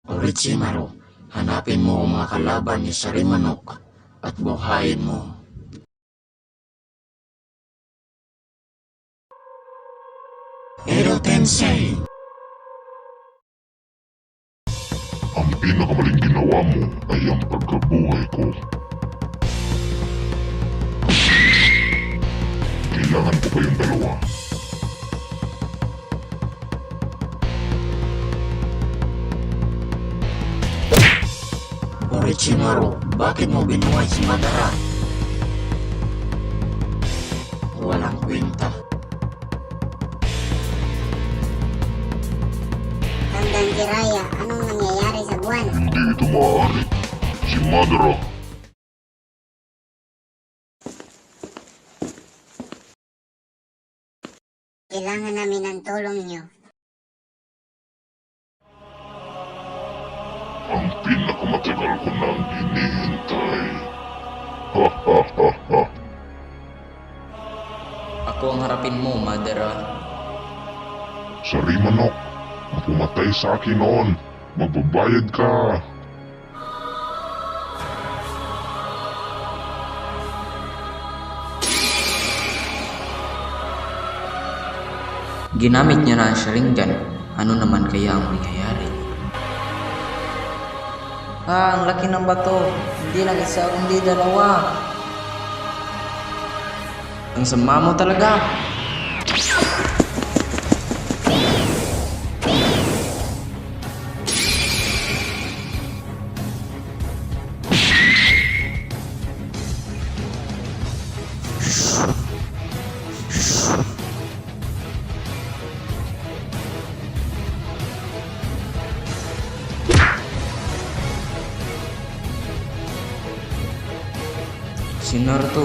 Orochimaru, hanapin mo ang mga kalaban ni Sharimanok at buhayin mo. Edo Tensei! Ang pinakamaling ginawa mo ay ang pagkabuhay ko. Kailangan ko kayong dalawa. Orochimaru, bakit mo binuhay si Madara? Walang kwenta. Tandang Jiraiya, anong nangyayari sa buwan? Hindi ito maaari. Si Madara. Kailangan namin ng tulong niyo. Ang pinakamatagal ko nang hinihintay. Ha ha ha ha. Ako ang harapin mo, Madara. Sharimanok, kung pumatay sa akin noon, magbabayad ka. Ginamit niya na ang Sharingan. Ano naman kaya ang mangyayari? Ang laki ng bato. Hindi lang isa, kundi dalawa. Ang sama mo talaga. Si Naruto.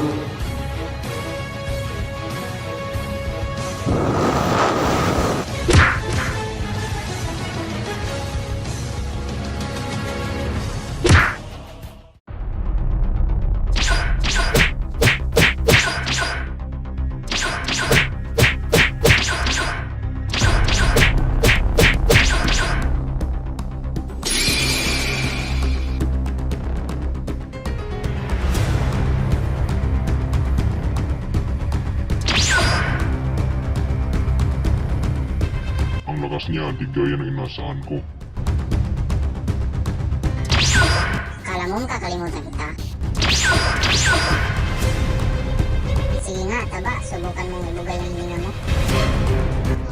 Ang lakas niya, di gaya ng inasahan ko. Akala mo kakalimutan kita? Sige nga, taba, subukan mong ibugay ang hininga mo.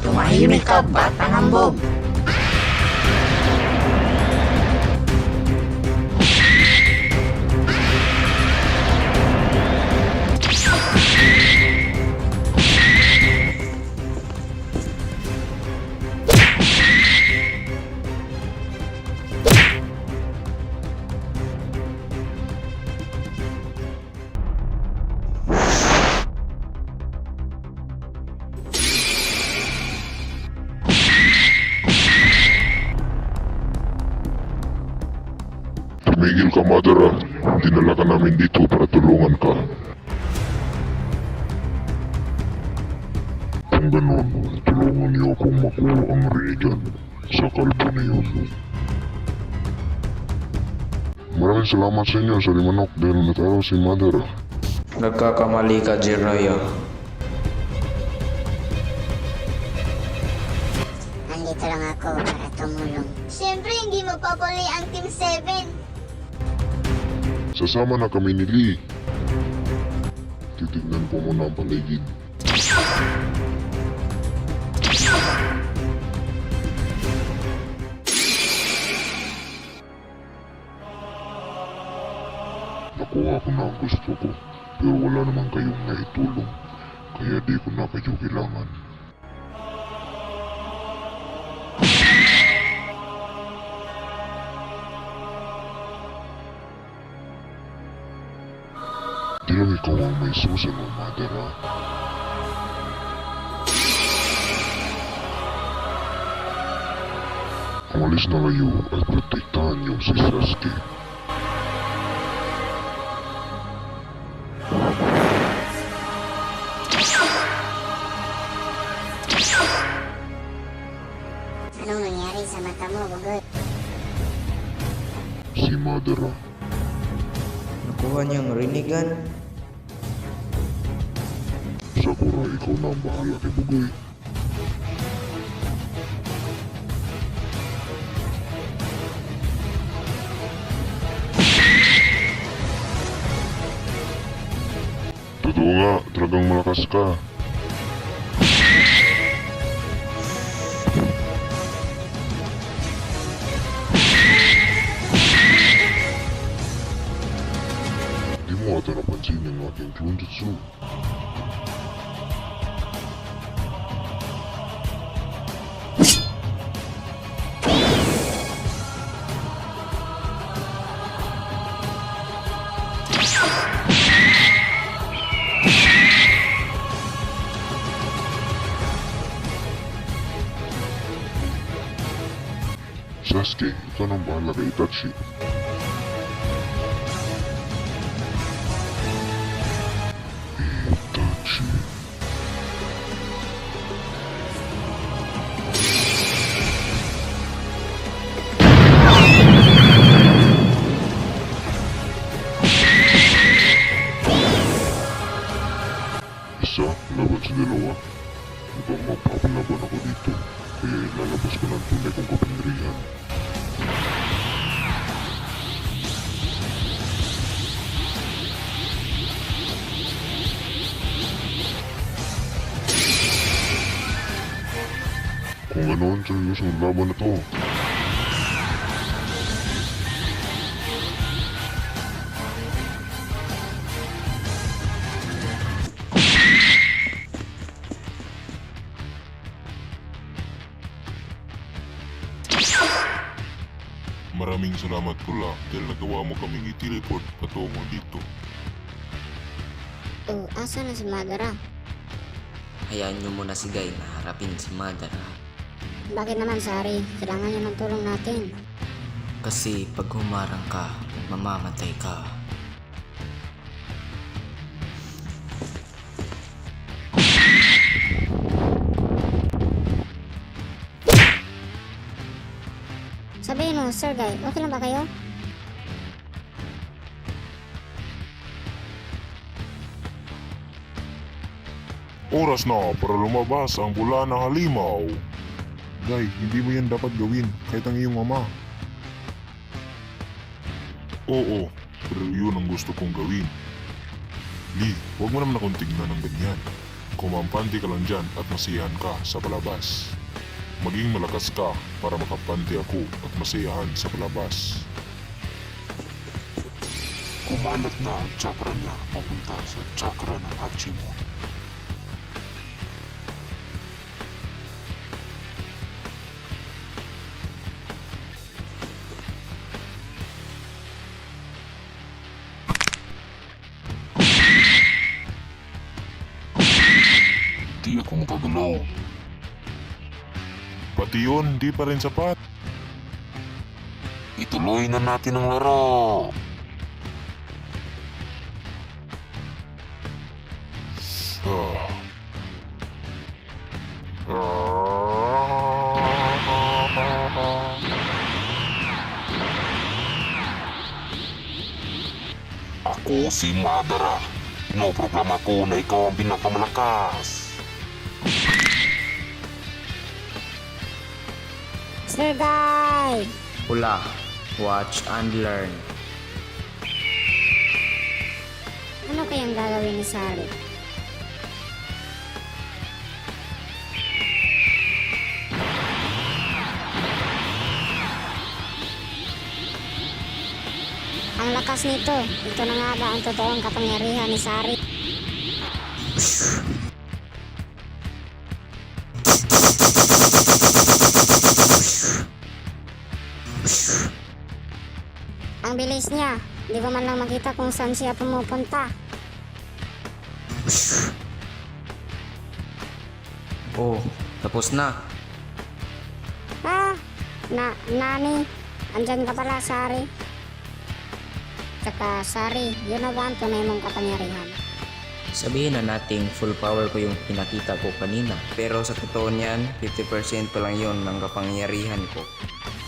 Tumahimik ka, batang hambog! Tumigil ka, Madara. Dinala ka namin dito para tulungan ka. Kung ganon, tulungan niyo akong makuha ang Rinnegan sa kalbo na yun. Maraming salamat sa inyo, Sharimanok, dahil natalo si Madara. Nagkakamali ka, Jiraiya. Nandito lang ako para tumulong. Siyempre, hindi magpapalay ang Team 7. Sasama na kami ni Lee. Titignan ko muna ang paligid. Nakuha ko na ang gusto ko, pero wala naman kayong naitulong, kaya di ko na kayo kailangan. Di lang ikaw ang may susunod, Madara. Umalis na kayo at protektahan niyo si Sasuke. Anong nangyari sa mata mo, Bugoy? Si Madara. Nakuha niyang rinigan. Sakura, ikaw na ang bahala kay Bugoy. Totoo nga, talagang malakas ka. Di mo ata napansin yung aking Klonjutsu. Sasuke, ikaw nang bahala kay Itachi. Itachi. Isa, laban sa dalawa. Mukhang mapapalaban ako dito. Kaya ilalabas ko ng tunay kong kapangyarihan. Kung ganoon, seryosong laban na to. Maraming salamat pula dahil nagawa mo kaming i-teleport patungo dito. Oh, asa na si Madara? Hayaan niyo muna si Guy na harapin si Madara. Bakit naman, Sari? Kailangan niya ng tulong natin. Kasi pag humarang ka, mamamatay ka. Sabihin mo, Sir Guy, okay lang ba kayo? Oras na para lumabas ang bula ng halimaw. Guy, hindi mo yan dapat gawin kahit ang iyong ama. Oo, pero yun ang gusto kong gawin. Lee, huwag mo naman akong tignan ng ganyan. Kumampante ka lang dyan at masiyahan ka sa palabas. Maging malakas ka para makapante ako at masiyahan sa palabas. Kumalat na ang chakra niya papunta sa chakra ng Hachimon. Di ako makagalaw. Pati yun, di pa rin sapat. Ituloy na natin ang laro. Ako si Madara. No problema ko na ikaw ang pinakamalakas. Sir Guy! Pula, watch and learn. Ano kayang gagawin ni Sari? Ang lakas nito. Ito na nga ba ang totoong kapangyarihan ni Sari? Ang bilis niya. Hindi ko man lang makita kung saan siya pumupunta. Oh, tapos na. Nani? Andyan ka pala, Sari. Tsaka, Sari, yun na ba ang tunay mong kapangyarihan? Sabihin na nating full power ko yung pinakita ko kanina. Pero sa totoo niyan, 50% pa lang yon ng kapangyarihan ko.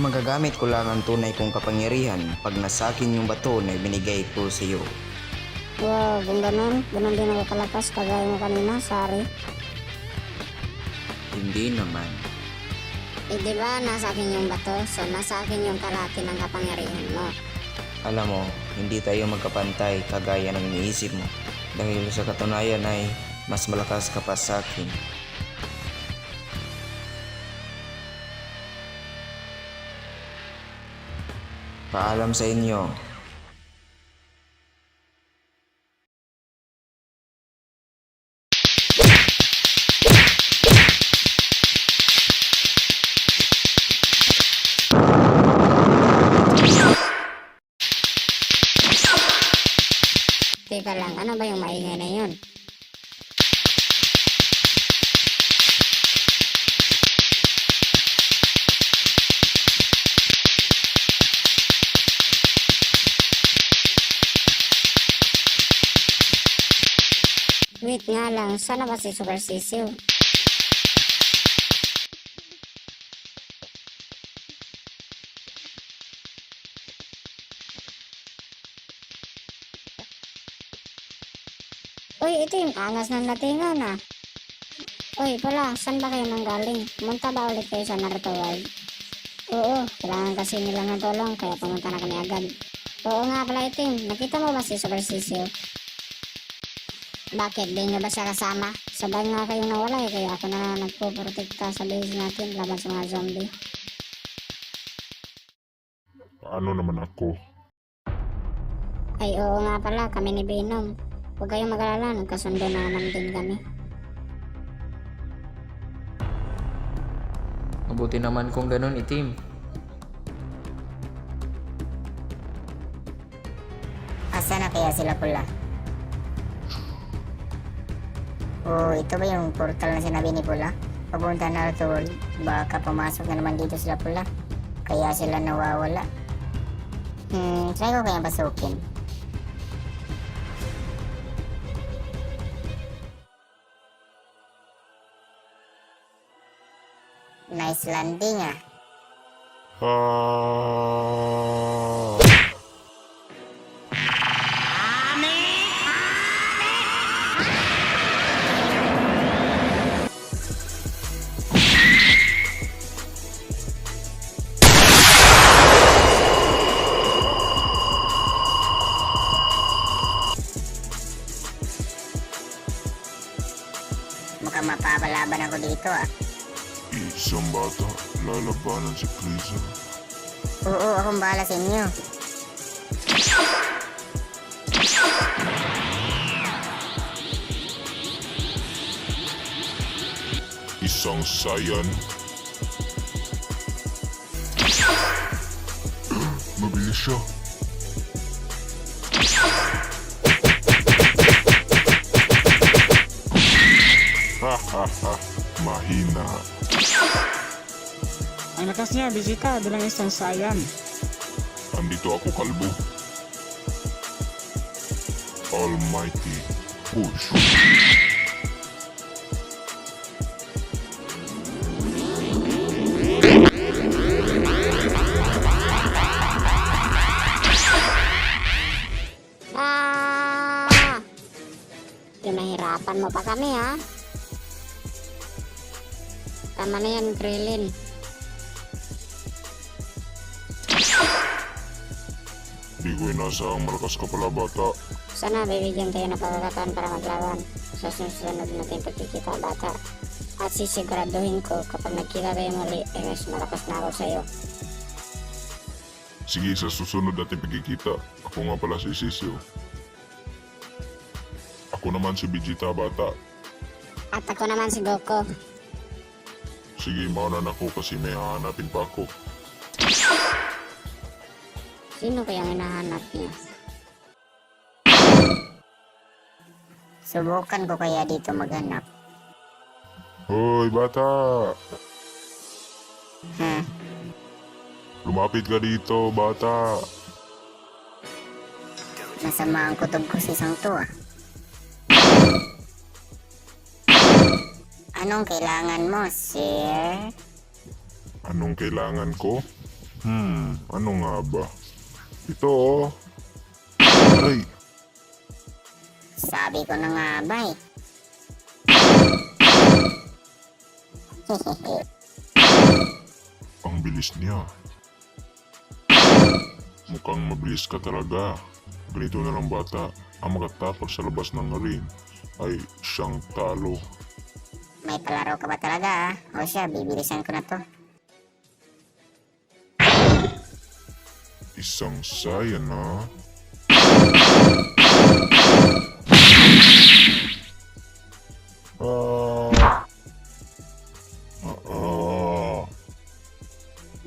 Magagamit ko lang ang tunay kong kapangyarihan pag nasakin yung bato na ibinigay ko sa iyo. Wow, kung ganun din ako kalakas kagaya mo kanina, sorry. Hindi naman. Eh di ba nasa akin yung bato, so nasa akin yung kalahati ng kapangyarihan mo. Alam mo, hindi tayo magkapantay kagaya ng iniisip mo. Dahil sa katunayan ay mas malakas ka pa sa akin. Paalam sa inyo. Teka lang, ano ba yung maingay na yun? Wait nga lang, sana ba si Super Sisiw? Uy, ito yung angas ng latingan ah. Uy, pala, saan ba kayo nanggaling? Pumunta ba ulit kayo sa Naruto World? Oo, kailangan kasi nila ng tulong, kaya pumunta na kami agad. Oo nga pala itim, nakita mo ba si Super Sisiw? Bakit? Di nyo ba siya kasama? Sabay nga kayong nawala eh, kaya ako na nagpuprotekta sa base natin laban sa mga zombie. Paano naman ako? Ay oo nga pala, kami ni Venom. Huwag kayong mag-alala, nagkasundo na naman din kami. Mabuti naman kung ganun, itim. Asa na kaya sila pula? Oh, ito ba yung portal na sinabi ni Pula? Papunta na Naruto World. Baka pumasok na naman dito sila Pula. Kaya sila nawawala. Try ko kaya pasukin. Nice landing ah. Ah! Mukhang mapapalaban ako dito ah. Isang bata, lalabanan si Frieza. Oo, akong bahala sa inyo. Isang Saiyan. Mabilis siya. Hahaha, mahina. Ang lakas niya, Vegeta, bilang isang Saiyan. Andito ako, kalbo. Almighty push. Pinahirapan mo pa kami ha. Tama na yan, Krillin. Di ko inaasahang malakas ka pala, bata. Sana bibigyan tayo ng pagkakataon para maglaban sa susunod natin pagkikita, bata. At sisiguraduhin ko kapag nagkita tayo muli, eh mas malakas na ako sa'yo. Sige, sa susunod natin pagkikita. Ako nga pala si Sisiu. Ako naman si Vegeta, bata. At ako naman si Goku. Sige, maunan ako kasi may hahanapin pa ako. Sino kayang hinahanap niya? Subukan ko kaya dito maghanap. Hoy, bata! Ha? Lumapit ka dito, bata. Masama ang kutob ko sa isang to ah. Anong kailangan mo, sir? Anong kailangan ko? Ano nga ba? Ito oh. Aray, Sabi ko na nga ba eh. ang bilis niya. Mukhang mabilis ka talaga. Ganito na lang bata, ang makatapos sa labas ng ring ay siyang talo. May palaro ka ba talaga O siya, bibilisan ko na to. Isang saya na.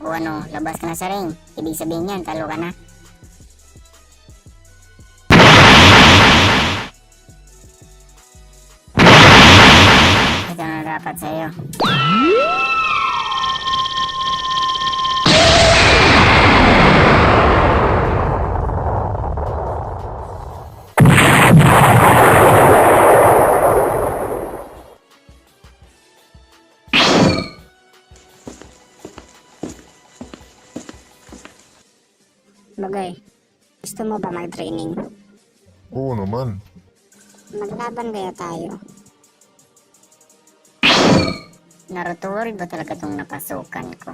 O ano, labas ka na sa ring. Ibig sabihin yan, talo ka na. Ito na dapat sa'yo. Bagay, gusto mo ba mag-training? Oo naman. Maglaban kaya tayo. Naruto World ba talaga itong napasukan ko?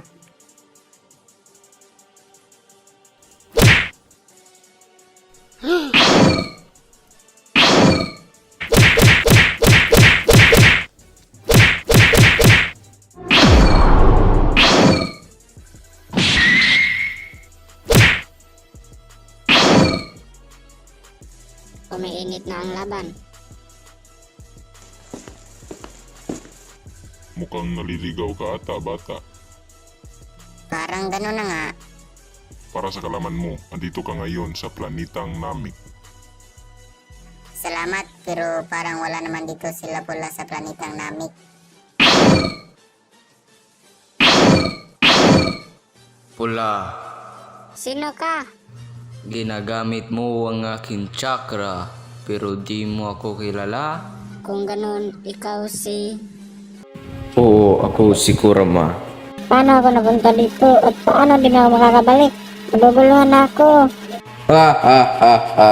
Umiinit na ang laban. Mukhang naliligaw ka ata bata. Parang gano'n na nga. Para sa kalaman mo, andito ka ngayon sa planetang Namek. Salamat, pero parang wala naman dito sila pula sa planetang Namek. Pula, Sino ka? ginagamit mo ang aking chakra pero di mo ako kilala? Kung ganun, ikaw si... Oo, ako si Kurama. Paano ako napunta dito at paano din ako makakabalik? Naguguluhan na ako. Ha ha ha ha.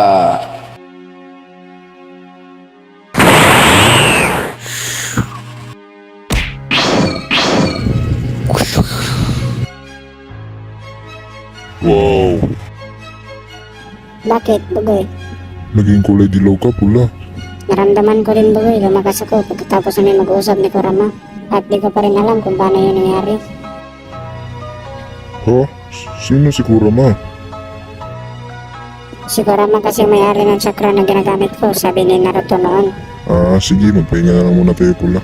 Wow! Bakit, Bugoy? Naging kulay dilaw ka pula. Naramdaman ko rin, Bugoy, lumakas ako pagkatapos namin mag-uusap ni Kurama. At di ko pa rin alam kung paano yun nangyari. Ha? Sino si Kurama? Si Kurama kasi ang may-ari ng chakra na ginagamit ko, sabi ni Naruto noon. Sige, magpahinga na lang muna tayo pula.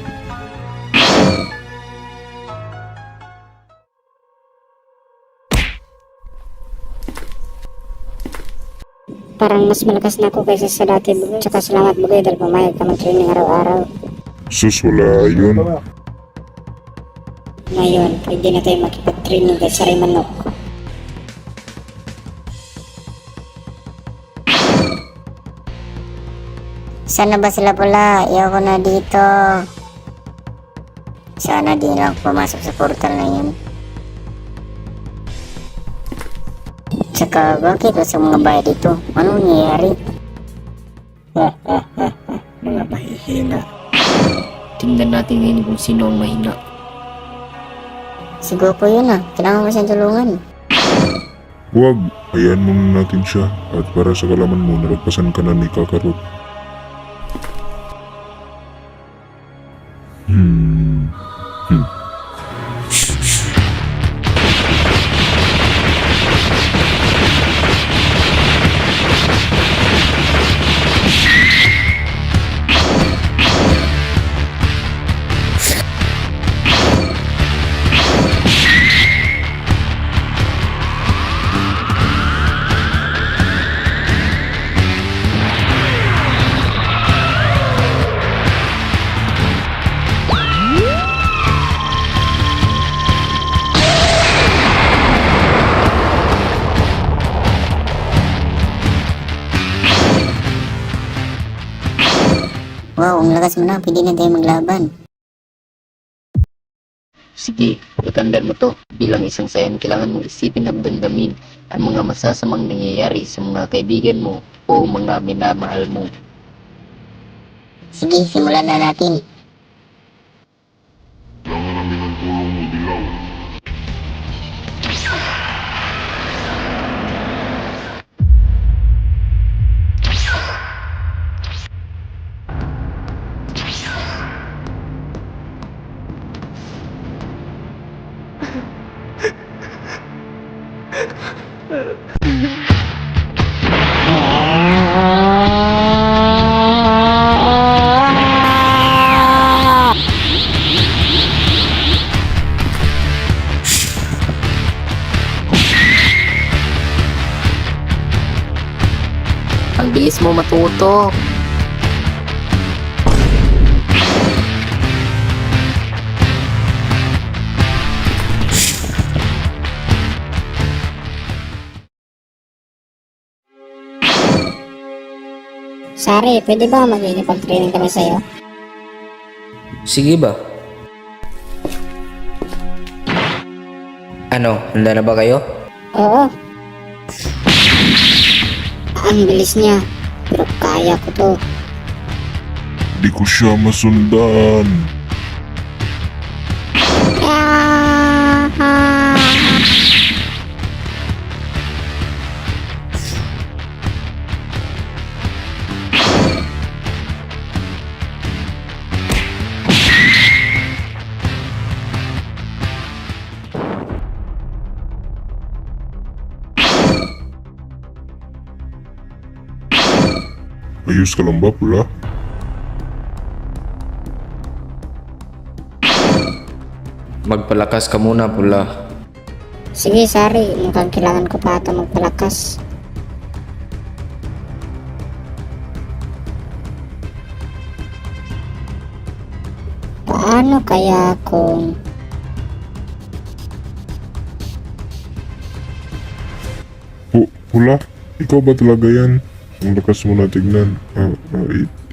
Parang mas malakas na ako kaysa sa dati, Bugoy. Tsaka salamat, Bugoy, dahil pumayag ka mag-training araw-araw. Sus, wala yun. Ngayon, pwede na tayo makipag-training kay Saray Manok. Sana ba sila pula? Ayoko na dito. Sana di na ako pumasok sa portal na yun. Tsaka bakit sa mga bahay dito? Anong nangyayari? Mga mahihina. Tingnan natin ngayon kung sino ang mahina. Si Goku yun kailangan ko siyang tulungan. Huwag, hayaan muna natin siya. At para sa kalaman mo, nalagpasan ka na ni Kakarot. Wow, ang lakas mo na. Pwede na tayo maglaban. Sige, tandaan mo to. Bilang isang Saiyan, kailangan mong isipin at damdamin ang mga masasamang nangyayari sa mga kaibigan mo o mga minamahal mo. Sige, simulan na natin. Kailangan namin ng tulong mo, Dilaw. Ang bilis mo matuto. Sari, pwede ba mag-training kami sa'yo? Sige ba? Ano, handa na ba kayo? Oo. Ang bilis niya. Pero kaya ko to. Di ko siya masundan. Ayos ka lang ba, Pula? Magpalakas ka muna, Pula. Sige, Sari. Mukhang kailangan ko pa ito magpalakas. Paano kaya kung... Pula? Ikaw ba talaga yan? Ang lakas mo na tignan.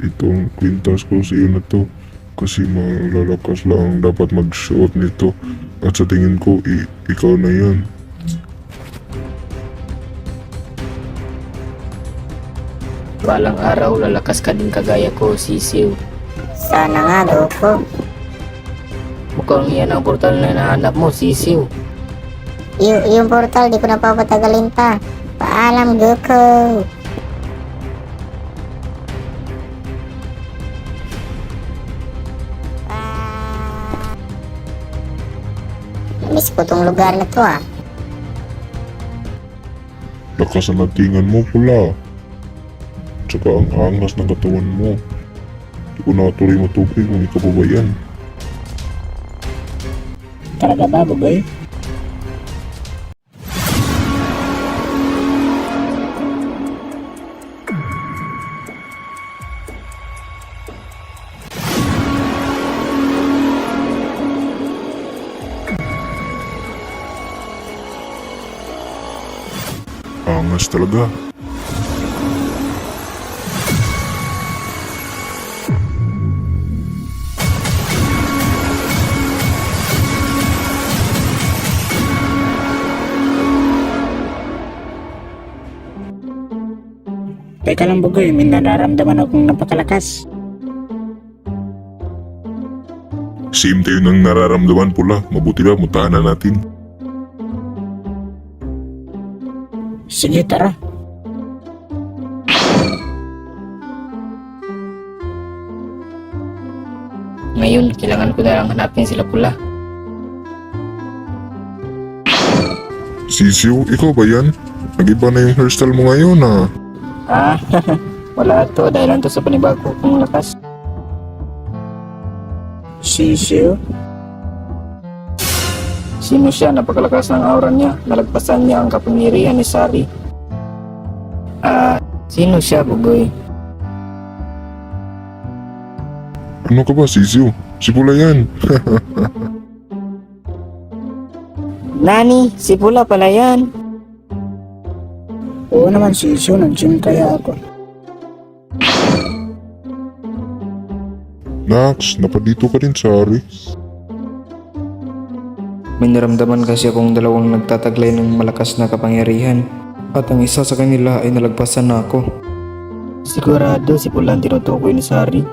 Itong kwintas ko sa iyo na to. Kasi malalakas lang dapat mag-suot nito. At sa tingin ko, ikaw na yan. Balang araw, lalakas ka din kagaya ko, Sisiw. Sana nga, Goku. Mukhang yan ang portal na hinahanap mo, Sisiw. Yung portal, di ko na papatagalin pa. Paalam, Goku. Miss ko tong lugar na to Lakas ang natingan mo, Pula. Tsaka ang angas ng katawan mo. Di ko natuloy matupin kung ikaw pa ba yan. Talaga ba, Bugoy? Angas talaga. Teka lang, Bugoy. May nararamdaman akong napakalakas. Same tayo ng nararamdaman, Pula. Mabuti ba, mutahan na natin. Sige, tara. Ngayon, kailangan ko na lang hanapin sila, Pula. Sisiu, ikaw ba yan? Nag-iba na yung hairstyle mo ngayon Wala to dahil lang to sa panibago kong lakas. Sisiu? Sino siya? Napakalakas ng aura niya. Nalagpasan niya ang kapangyarihan ni Sari. Sino siya, Bugoy? Ano ka ba, Sisiu? Si Pula yan. Nani, si Pula pala yan. Oo naman, Sisiu. Nag-gym kaya ako. Nax, napadito ka din, Sari. May naramdaman kasi akong dalawang nagtataglay ng malakas na kapangyarihan at ang isa sa kanila ay nalagpasan na ako. Sigurado si Pula ang tinutukoy ni Sari.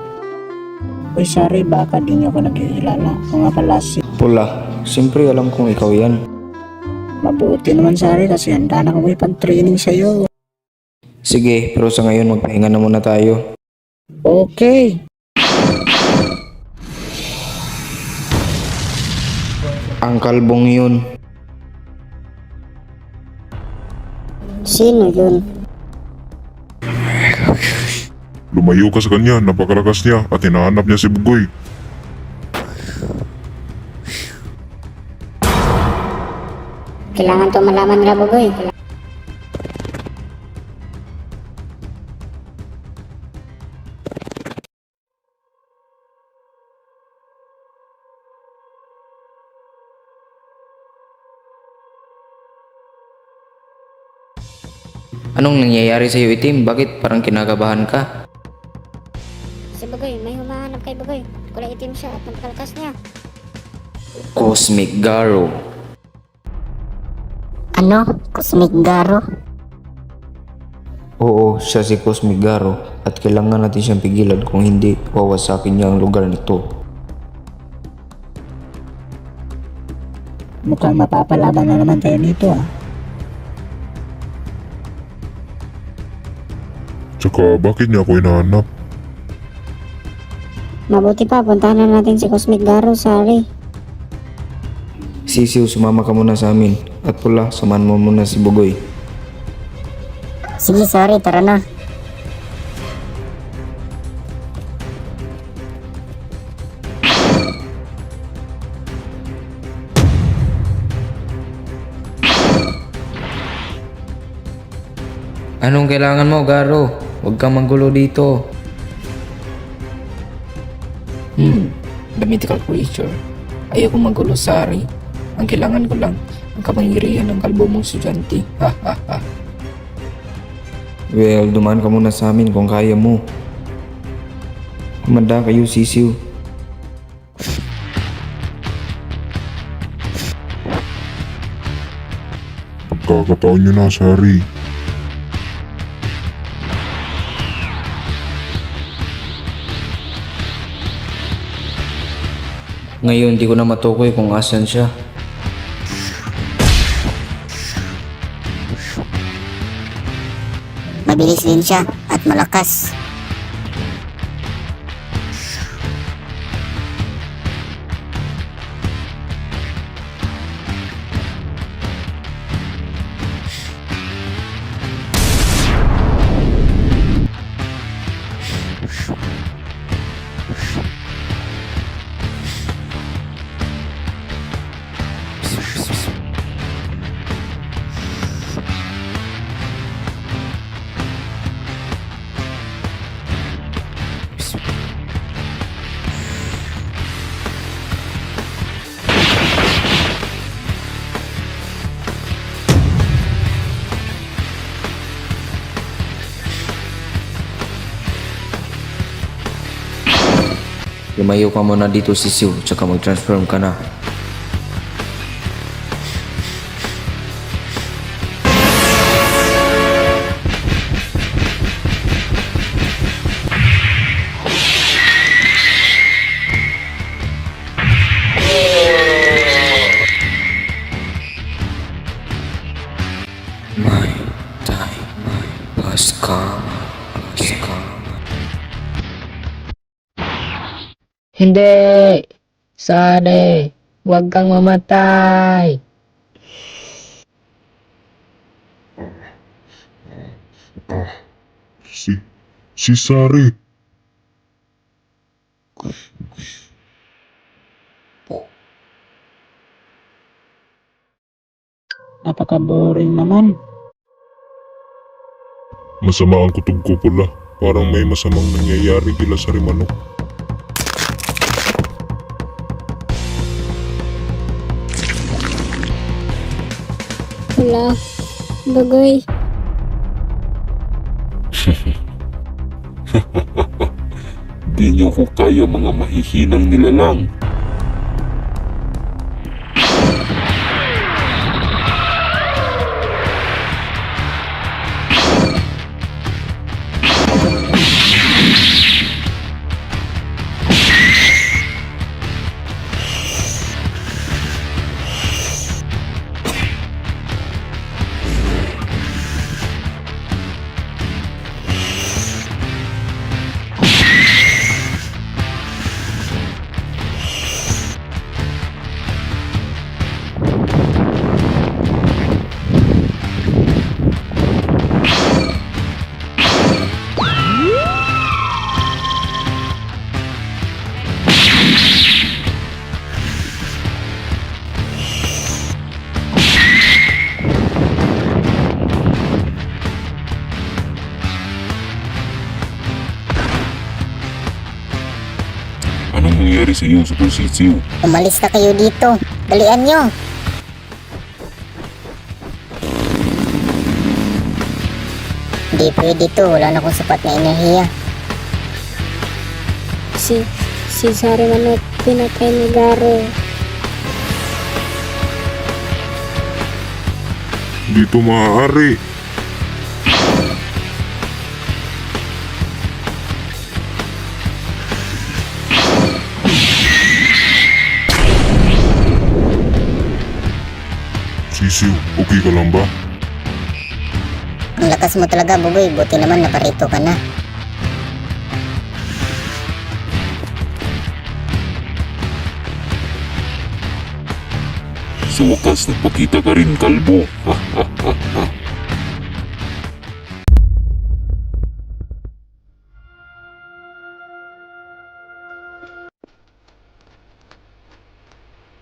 Uy Sari, baka di niyo ako nagkikilala. Mga pala si Pula, siyempre alam kong ikaw yan. Mabuti naman Sari kasi handa na kami pag-training sa'yo. Sige, pero sa ngayon magpahinga na muna tayo. Okay. Ang kalbong yun. Sino yun? Lumayo ka sa kanya, napakalakas niya at hinahanap niya si Bugoy. Kailangan to malaman nila, Bugoy. Anong nangyayari sa'yo, Itim? Bakit parang kinakabahan ka? Si Bugoy, may humahanap kay Bugoy. Kulay itim siya at napakalakas niya. Cosmic Garo. Ano? Cosmic Garo? Oo, siya si Cosmic Garo at kailangan natin siyang pigilan kung hindi wawasakin niya ang lugar nito. Mukhang mapapalaban na naman tayo dito ah. Tsaka bakit niya ako hinahanap? Mabuti pa, puntahan na natin si Cosmic Garo, Sari. Sisiw, sumama ka muna sa amin. At Pula, samahan mo muna si Bugoy. Sige, sorry, tara na. Anong kailangan mo, Garo? Huwag kang manggulo dito. The mythical creature. Ayoko magulo, Sari. Ang kailangan ko lang, ang kapangyarihan ng kalbo mong estudyante. Ha ha ha. Well, dumaan ka muna sa amin kung kaya mo. Kumanda kayo, Sisiw. Pagkakataon niyo na, Sari. Ngayon, di ko na matukoy kung asan siya. Mabilis din siya at malakas. Lumayo ka muna dito, Sisiw, tsaka mag-transform ka na. My time, has come. Hindi! Sari! Huwag kang mamatay! Si Sari. Napaka-boring naman. Masama ang kutob ko, Pula. Parang may masamang nangyayari kila Sarimanok. Wala. Bugoy. Di niyo ko kaya, mga mahihinang nilalang. sa iyo, Super Sisiu. Umalis na kayo dito. Dalian nyo. Hindi pwede to. Wala na akong sapat na enerhiya. Si Sari Manok pinatay ni Garo. Hindi ito maaari. Sisiu, okay ka lang ba? Ang lakas mo talaga, Bugoy. Buti naman naparito ka na. Sa wakas, nagpakita ka rin, kalbo.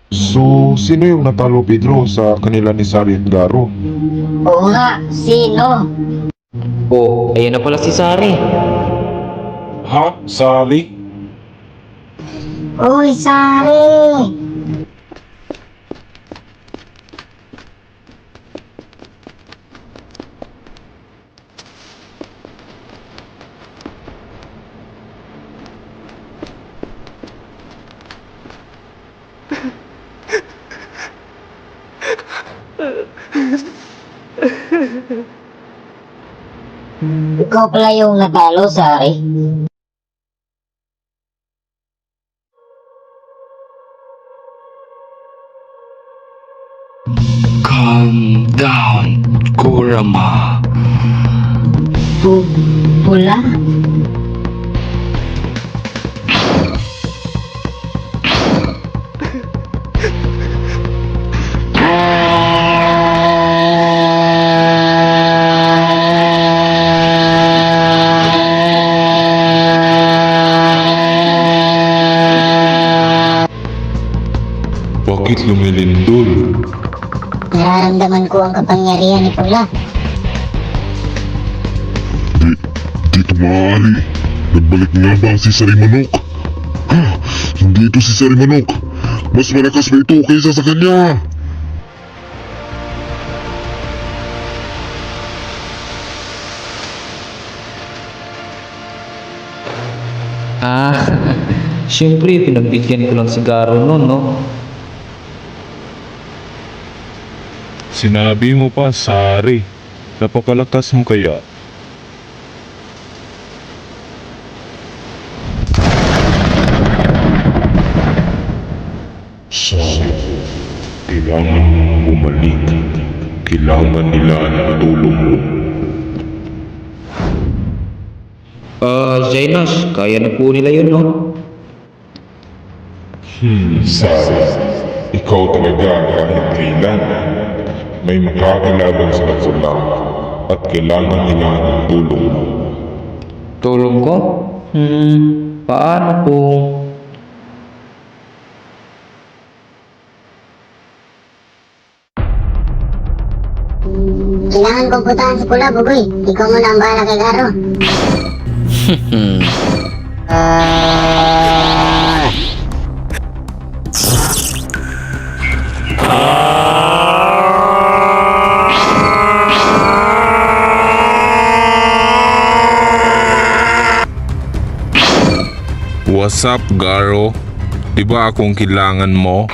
So, sino yung natalo, Pedro, sa kanila ni Sari at Garo? Oo nga, sino? Oh, ayun na pala si Sari. Ha? Sari? Uy, Sari! Ikaw pala yung natalo, Sari. Calm down, Kurama. Pula? Bakit lumilindol? Nararamdaman ko ang kapangyarihan ni Pula. Di ito maaari. Nagbalik nga ba si Sari Manok? Hindi ito si Sari Manok. Mas malakas ba ito kaysa sa kanya? Siyempre, pinagbigyan ko lang si Garo noon, no? Sinabi mo pa, Sari. Napakalakas mo kaya. Sari, kailangan mong bumalik. Kailangan nila ang tulong mo. Zainas, kaya na po nila yun, no? Sari, ikaw talaga kahit kailan may makakalaban sa pula at kailangan nila ng tulong mo. Tulong ko? Paano kung... Kailangan kong putahan si Pula, Bugoy. Ikaw muna ang bahala kay Garo. What's up, Garo? Diba akong kailangan mo?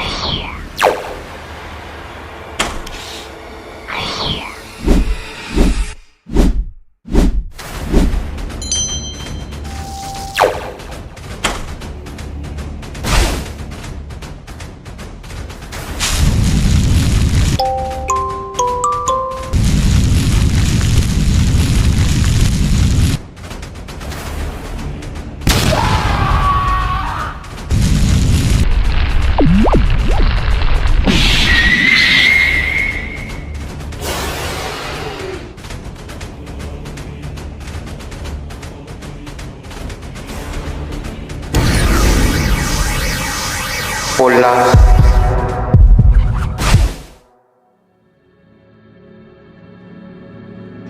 Pula.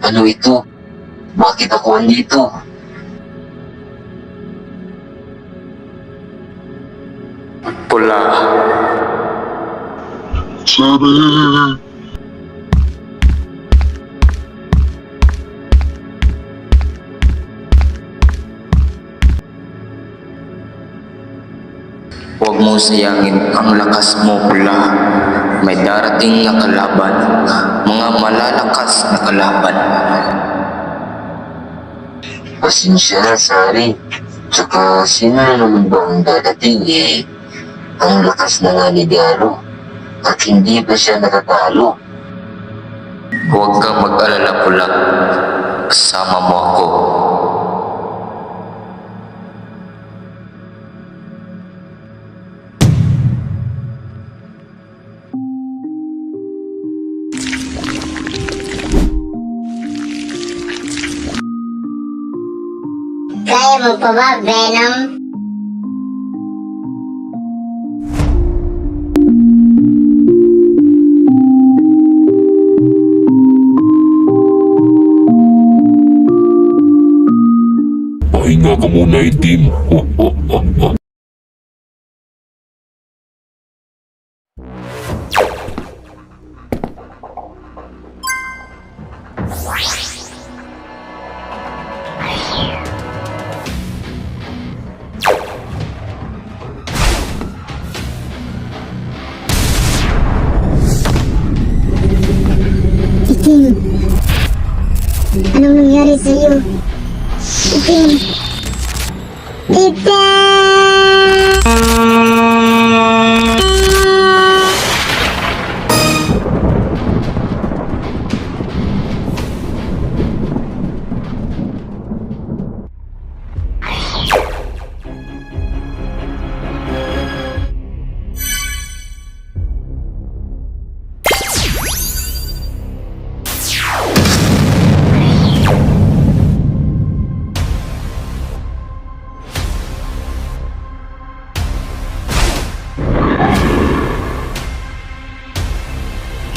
Ano ito? Bakit ako andito? Huwag mo sayangin ang lakas mo, pula. May darating na kalaban, mga malalakas na kalaban. Pasensya na, Sari. Tsaka, sino na naman ba ang dadating eh? Ang lakas na nga ni Diaro. At hindi pa siya nakatalo. Huwag ka mag-alala, pula. Kasama mo ako. Kaya mo pa ba, Venom? Pahinga ka muna, itim. Itim. Anong nangyari sa'yo? Itim.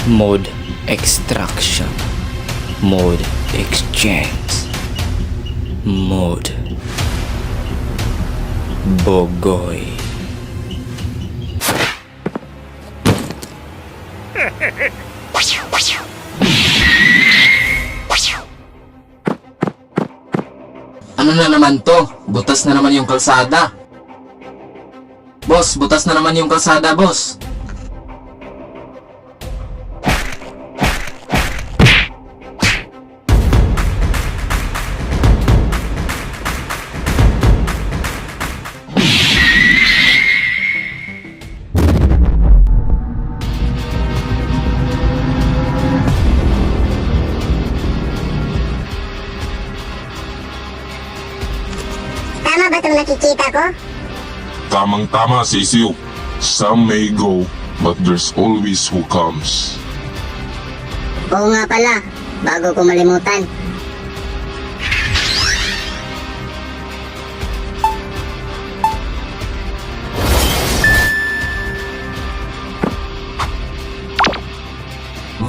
Mode extraction, mode exchange, mode bogoy. Ano na naman to? Butas na naman yung kalsada. Boss, butas na naman yung kalsada, boss. Tama ba itong nakikita ko? Tamang-tama, Sisiyo. Some may go, but there's always who comes. Oo nga pala, bago ko malimutan.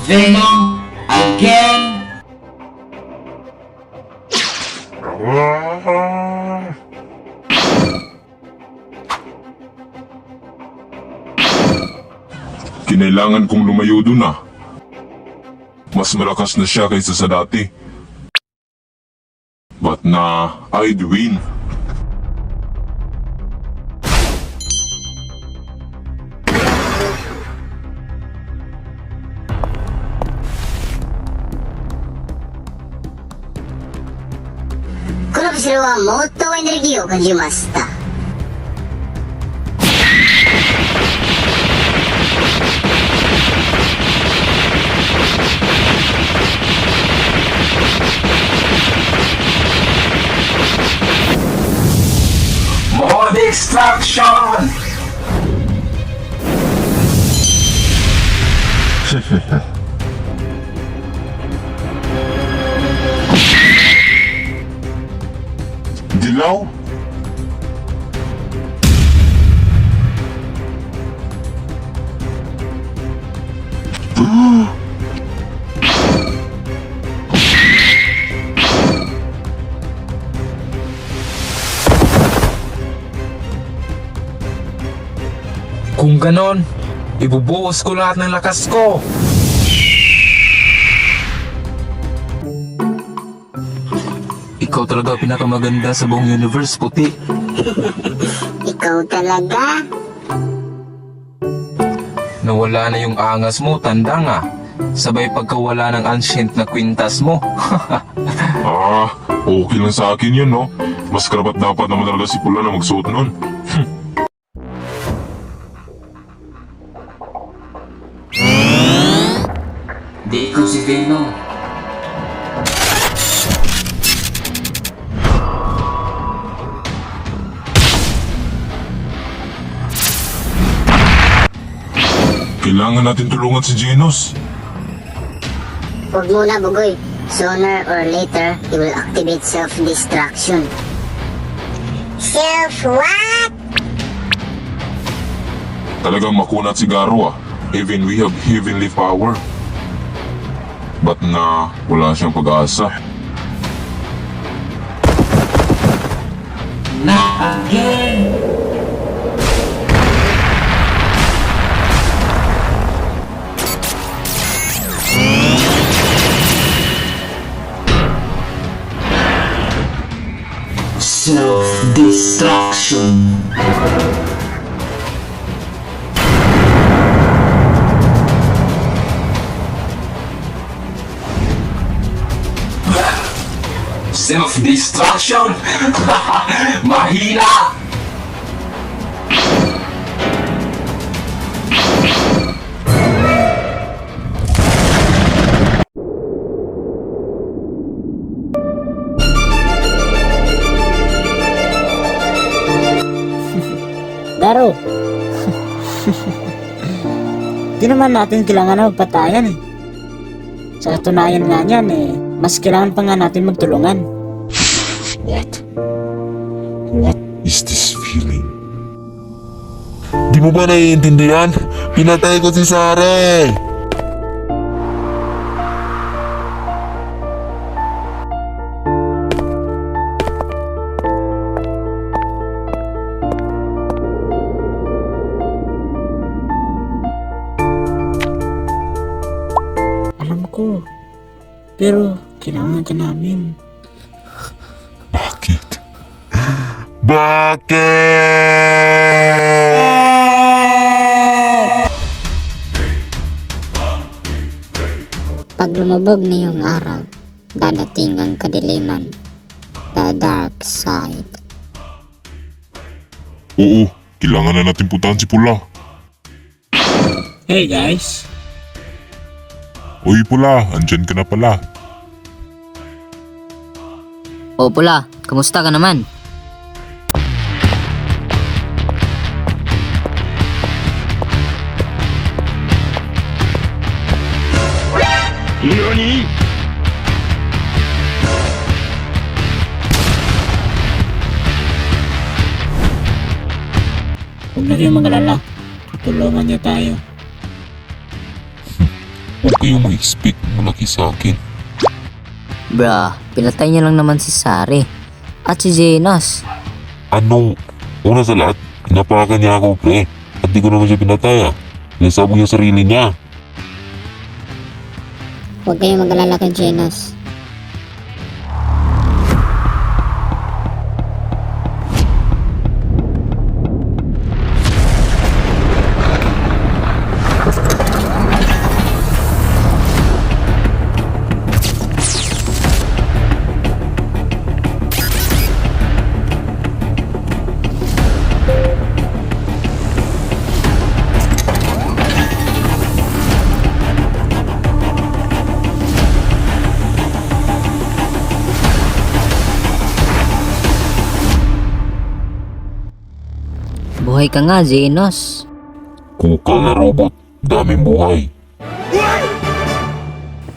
Venom again? Kinailangan kong lumayo dun ah. Mas malakas na siya kaysa sa dati. But I'd win. Kono bisiro wa motto energyを感じました。Mode extraction! Dilaw? Kung ganon, Ibubuhos ko lahat ng lakas ko. Ikaw talaga pinakamaganda sa buong universe, puti. Ikaw talaga? Nawala na yung angas mo, tanda nga. Sabay pagkawala ng ancient na kwintas mo. Okay lang sa akin yun, no? Mas karapat dapat naman talaga si Pula na magsuot nun. Di ko si Venom. Kailangan natin tulungan si Genos. Huwag muna, Bugoy. Sooner or later, he will activate self-destruction. Self-what? Talagang makunat si Garo, ah. Even we have heavenly power. But na wala siyang pag-asa. Self-destruction. Self-destruction! Mahina! Garo. Di naman natin kailangan na magpatayan eh. Sa katunayan nga niyan eh, mas kailangan pa nga natin magtulungan. What is this feeling? Di mo ba naiintindihan? Pinatay ko si Sare! Alam ko. Pero kailangan ka namin. Bakit? Bakit? Pag lumubog na yung araw, dadating ang kadiliman. The dark side. Oo, kailangan na natin puntahan si Pula. Hey guys. Uy Pula, andyan ka na pala. O Pula, kamusta ka naman? Huwag na kayong mag-alala. Tutulungan niya tayo. Huwag kayong mag-expect malaki sa akin. Bra, pinatay niya lang naman si Sari. At si Genos. Ano? Una sa lahat, pinapakan niya ako pre. At di ko naman siya pinatay ah. Nasabog niya sarili niya. Huwag kayong mag-alala kay Genos. Buhay ka nga, Genos. Kuka na robot, daming buhay.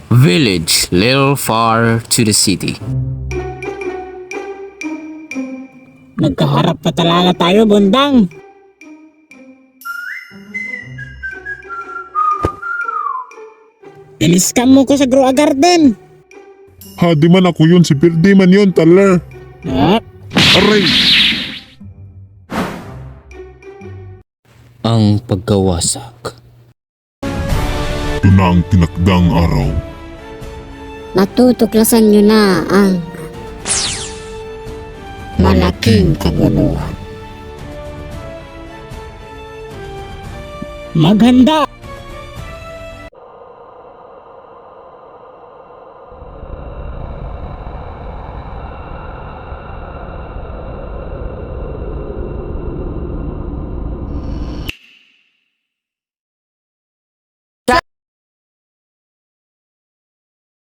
Village, little far to the city. Nagkaharap pa talaga tayo, bundang. Iniskam mo ko sa Grow a Garden. Ha, di man ako yun, si Pirdi man yun, taler. Aray! Ang pagkawasak ito na ang tinakdang araw. Matutuklasan nyo na ang malaking kaguluhan. Maghanda!